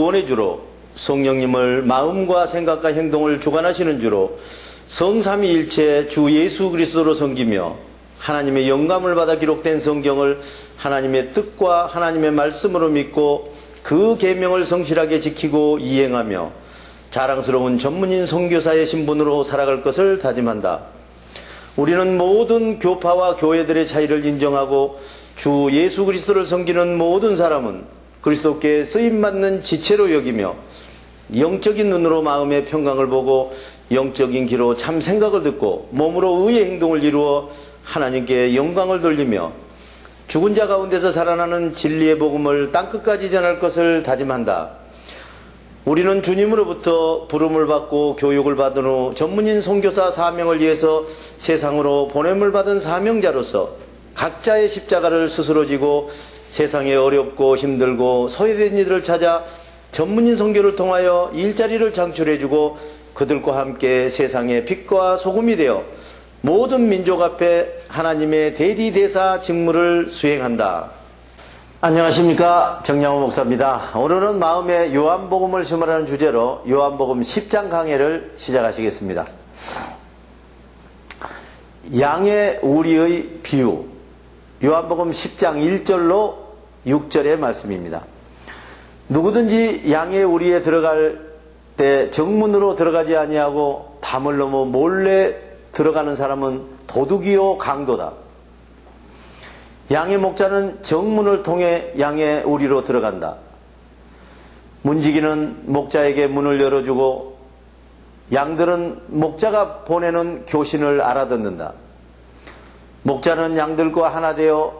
구원의 주로 성령님을 마음과 생각과 행동을 주관하시는 주로 성삼위일체 주 예수 그리스도로 섬기며 하나님의 영감을 받아 기록된 성경을 하나님의 뜻과 하나님의 말씀으로 믿고 그 계명을 성실하게 지키고 이행하며 자랑스러운 전문인 선교사의 신분으로 살아갈 것을 다짐한다. 우리는 모든 교파와 교회들의 차이를 인정하고 주 예수 그리스도를 섬기는 모든 사람은 그리스도께 쓰임받는 지체로 여기며 영적인 눈으로 마음의 평강을 보고 영적인 귀로 참 생각을 듣고 몸으로 의의 행동을 이루어 하나님께 영광을 돌리며 죽은 자 가운데서 살아나는 진리의 복음을 땅끝까지 전할 것을 다짐한다. 우리는 주님으로부터 부름을 받고 교육을 받은 후 전문인 선교사 사명을 위해서 세상으로 보냄을 받은 사명자로서 각자의 십자가를 스스로 지고 세상에 어렵고 힘들고 소외된 이들을 찾아 전문인 선교를 통하여 일자리를 창출해주고 그들과 함께 세상의 빛과 소금이 되어 모든 민족 앞에 하나님의 대리대사 직무를 수행한다. 안녕하십니까, 정양호 목사입니다. 오늘은 마음의 요한복음을 심으라는 주제로 요한복음 10장 강해를 시작하시겠습니다. 양의 우리의 비유, 요한복음 10장 1절로 6절의 말씀입니다. 누구든지 양의 우리에 들어갈 때 정문으로 들어가지 아니하고 담을 넘어 몰래 들어가는 사람은 도둑이요 강도다. 양의 목자는 정문을 통해 양의 우리로 들어간다. 문지기는 목자에게 문을 열어주고 양들은 목자가 보내는 교신을 알아듣는다. 목자는 양들과 하나 되어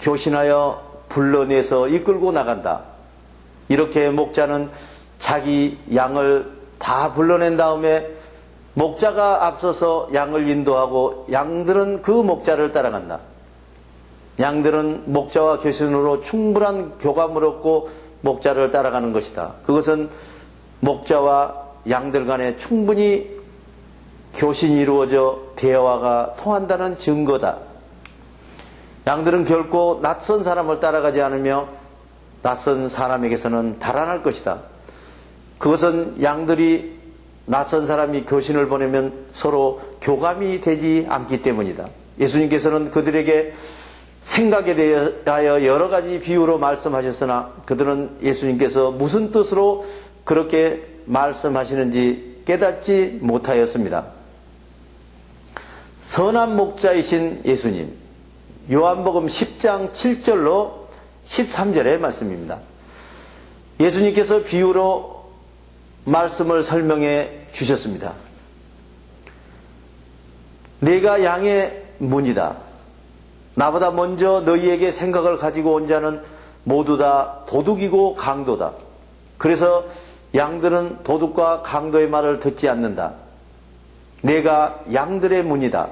교신하여 불러내서 이끌고 나간다. 이렇게 목자는 자기 양을 다 불러낸 다음에 목자가 앞서서 양을 인도하고 양들은 그 목자를 따라간다. 양들은 목자와 교신으로 충분한 교감을 얻고 목자를 따라가는 것이다. 그것은 목자와 양들 간에 충분히 교신이 이루어져 대화가 통한다는 증거다. 양들은 결코 낯선 사람을 따라가지 않으며 낯선 사람에게서는 달아날 것이다. 그것은 양들이 낯선 사람이 교신을 보내면 서로 교감이 되지 않기 때문이다. 예수님께서는 그들에게 생각에 대하여 여러 가지 비유로 말씀하셨으나 그들은 예수님께서 무슨 뜻으로 그렇게 말씀하시는지 깨닫지 못하였습니다. 선한 목자이신 예수님, 요한복음 10장 7절로 13절의 말씀입니다. 예수님께서 비유로 말씀을 설명해 주셨습니다. 내가 양의 문이다. 나보다 먼저 너희에게 생각을 가지고 온 자는 모두 다 도둑이고 강도다. 그래서 양들은 도둑과 강도의 말을 듣지 않는다. 내가 양들의 문이다.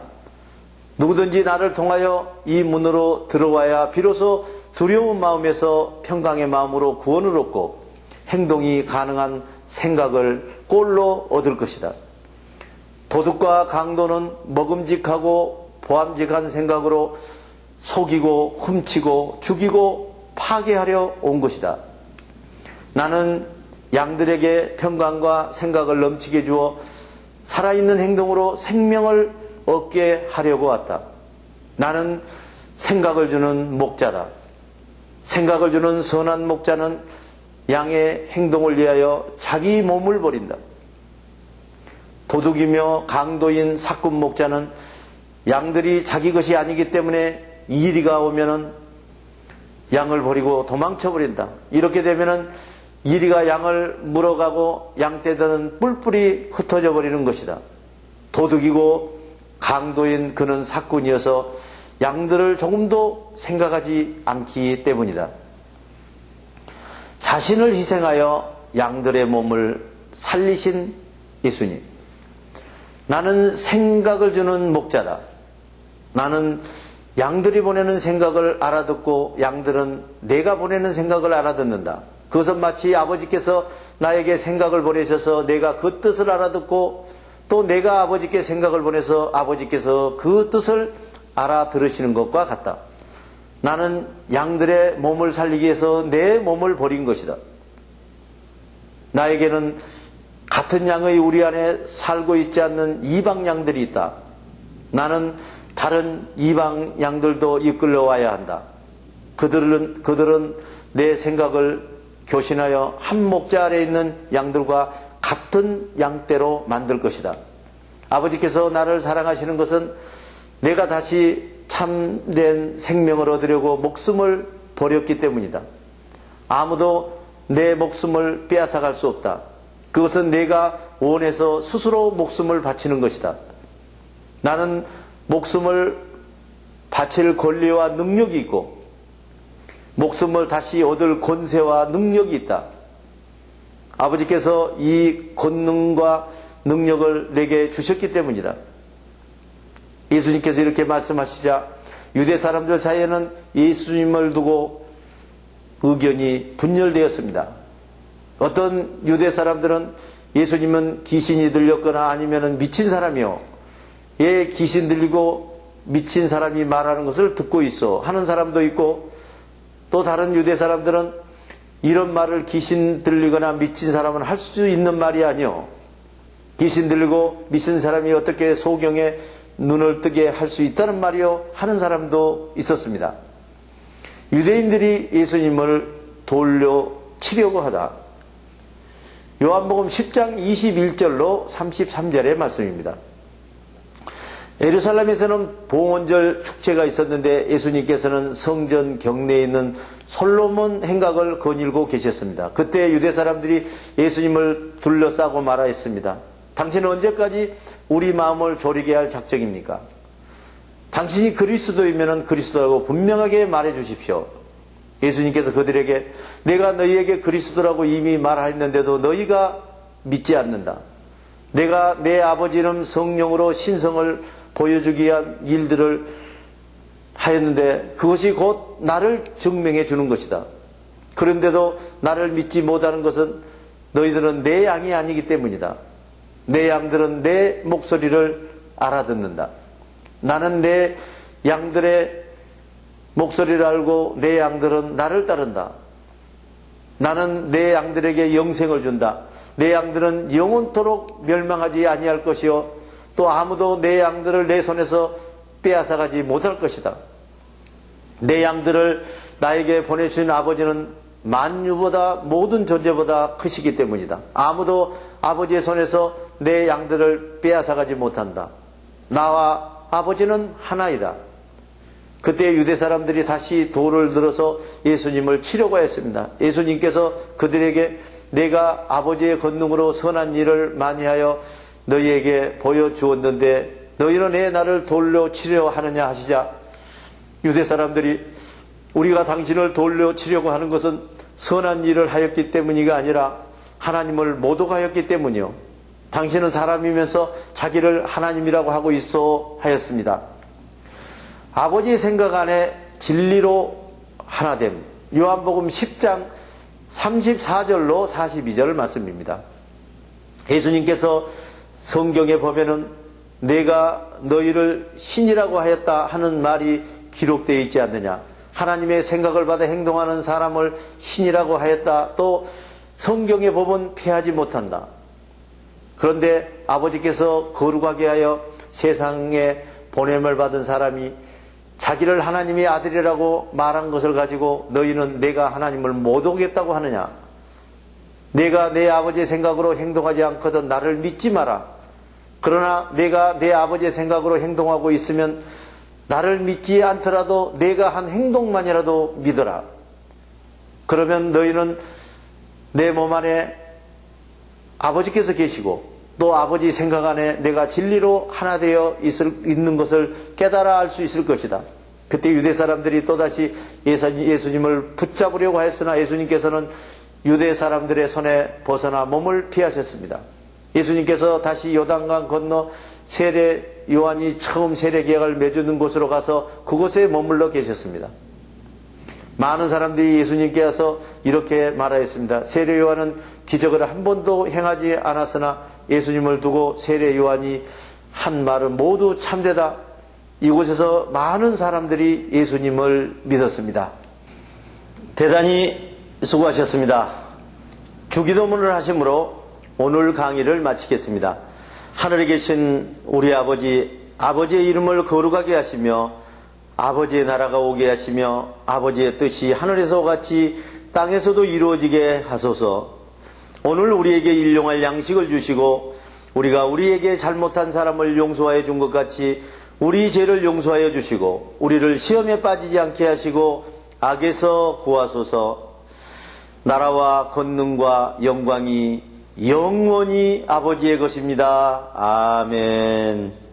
누구든지 나를 통하여 이 문으로 들어와야 비로소 두려운 마음에서 평강의 마음으로 구원을 얻고 행동이 가능한 생각을 꼴로 얻을 것이다. 도둑과 강도는 먹음직하고 보암직한 생각으로 속이고 훔치고 죽이고 파괴하려 온 것이다. 나는 양들에게 평강과 생각을 넘치게 주어 살아있는 행동으로 생명을 얻게 하려고 왔다. 나는 생각을 주는 목자다. 생각을 주는 선한 목자는 양의 행동을 위하여 자기 몸을 버린다. 도둑이며 강도인 사꾼 목자는 양들이 자기 것이 아니기 때문에 이리가 오면은 양을 버리고 도망쳐 버린다. 이렇게 되면은 이리가 양을 물어가고 양떼들은 뿔뿔이 흩어져 버리는 것이다. 도둑이고 강도인 그는 사꾼이어서 양들을 조금도 생각하지 않기 때문이다. 자신을 희생하여 양들의 몸을 살리신 예수님. 나는 생각을 주는 목자다. 나는 양들이 보내는 생각을 알아듣고 양들은 내가 보내는 생각을 알아듣는다. 그것은 마치 아버지께서 나에게 생각을 보내셔서 내가 그 뜻을 알아듣고 또 내가 아버지께 생각을 보내서 아버지께서 그 뜻을 알아들으시는 것과 같다. 나는 양들의 몸을 살리기 위해서 내 몸을 버린 것이다. 나에게는 같은 양의 우리 안에 살고 있지 않는 이방 양들이 있다. 나는 다른 이방 양들도 이끌려와야 한다. 그들은 내 생각을 교신하여 한 목자 아래에 있는 양들과 같은 양떼로 만들 것이다. 아버지께서 나를 사랑하시는 것은 내가 다시 참된 생명을 얻으려고 목숨을 버렸기 때문이다. 아무도 내 목숨을 빼앗아갈 수 없다. 그것은 내가 원해서 스스로 목숨을 바치는 것이다. 나는 목숨을 바칠 권리와 능력이 있고 목숨을 다시 얻을 권세와 능력이 있다. 아버지께서 이 권능과 능력을 내게 주셨기 때문이다. 예수님께서 이렇게 말씀하시자 유대 사람들 사이에는 예수님을 두고 의견이 분열되었습니다. 어떤 유대 사람들은 예수님은 귀신이 들렸거나 아니면 미친 사람이요, 얘 귀신 들리고 미친 사람이 말하는 것을 듣고 있어 하는 사람도 있고, 또 다른 유대 사람들은 이런 말을 귀신 들리거나 미친 사람은 할 수 있는 말이 아니요, 귀신 들리고 미친 사람이 어떻게 소경에 눈을 뜨게 할 수 있다는 말이요 하는 사람도 있었습니다. 유대인들이 예수님을 돌려치려고 하다. 요한복음 10장 21절로 33절의 말씀입니다. 예루살렘에서는 봉헌절 축제가 있었는데 예수님께서는 성전 경내에 있는 솔로몬 행각을 거닐고 계셨습니다. 그때 유대 사람들이 예수님을 둘러싸고 말하였습니다. 당신은 언제까지 우리 마음을 졸이게 할 작정입니까? 당신이 그리스도이면 그리스도라고 분명하게 말해 주십시오. 예수님께서 그들에게 내가 너희에게 그리스도라고 이미 말하였는데도 너희가 믿지 않는다. 내가 내 아버지 이름 성령으로 신성을 보여주기 위한 일들을 하였는데 그것이 곧 나를 증명해 주는 것이다. 그런데도 나를 믿지 못하는 것은 너희들은 내 양이 아니기 때문이다. 내 양들은 내 목소리를 알아듣는다. 나는 내 양들의 목소리를 알고 내 양들은 나를 따른다. 나는 내 양들에게 영생을 준다. 내 양들은 영원토록 멸망하지 아니할 것이요 또 아무도 내 양들을 내 손에서 빼앗아가지 못할 것이다. 내 양들을 나에게 보내주신 아버지는 만유보다 모든 존재보다 크시기 때문이다. 아무도 아버지의 손에서 내 양들을 빼앗아가지 못한다. 나와 아버지는 하나이다. 그때 유대 사람들이 다시 돌을 들어서 예수님을 치려고 했습니다. 예수님께서 그들에게 내가 아버지의 권능으로 선한 일을 많이 하여 너희에게 보여주었는데 너희는 왜 나를 돌려 치려 하느냐 하시자 유대 사람들이 우리가 당신을 돌려 치려고 하는 것은 선한 일을 하였기 때문이가 아니라 하나님을 모독하였기 때문이요. 당신은 사람이면서 자기를 하나님이라고 하고 있어 하였습니다. 아버지의 생각 안에 진리로 하나됨. 요한복음 10장 34절로 42절 말씀입니다. 예수님께서 성경에 보면은 내가 너희를 신이라고 하였다 하는 말이 기록되어 있지 않느냐. 하나님의 생각을 받아 행동하는 사람을 신이라고 하였다. 또 성경에 보면 피하지 못한다. 그런데 아버지께서 거룩하게 하여 세상에 보냄을 받은 사람이 자기를 하나님의 아들이라고 말한 것을 가지고 너희는 내가 하나님을 모독했다고 하느냐. 내가 내 아버지의 생각으로 행동하지 않거든 나를 믿지 마라. 그러나 내가 내 아버지의 생각으로 행동하고 있으면 나를 믿지 않더라도 내가 한 행동만이라도 믿어라. 그러면 너희는 내 몸 안에 아버지께서 계시고 또 아버지 생각 안에 내가 진리로 하나 되어 있는 것을 깨달아 알 수 있을 것이다. 그때 유대 사람들이 또다시 예수님을 붙잡으려고 했으나 예수님께서는 유대 사람들의 손에 벗어나 몸을 피하셨습니다. 예수님께서 다시 요단강 건너 세례 요한이 처음 세례 계약을 맺는 곳으로 가서 그곳에 머물러 계셨습니다. 많은 사람들이 예수님께 와서 이렇게 말하였습니다. 세례 요한은 기적을 한 번도 행하지 않았으나 예수님을 두고 세례 요한이 한 말은 모두 참되다. 이곳에서 많은 사람들이 예수님을 믿었습니다. 대단히 수고하셨습니다. 주기도문을 하심으로 오늘 강의를 마치겠습니다. 하늘에 계신 우리 아버지, 아버지의 이름을 거룩하게 하시며 아버지의 나라가 오게 하시며 아버지의 뜻이 하늘에서 같이 땅에서도 이루어지게 하소서. 오늘 우리에게 일용할 양식을 주시고 우리가 우리에게 잘못한 사람을 용서하여 준 것 같이 우리 죄를 용서하여 주시고 우리를 시험에 빠지지 않게 하시고 악에서 구하소서. 나라와 권능과 영광이 영원히 아버지의 것입니다. 아멘.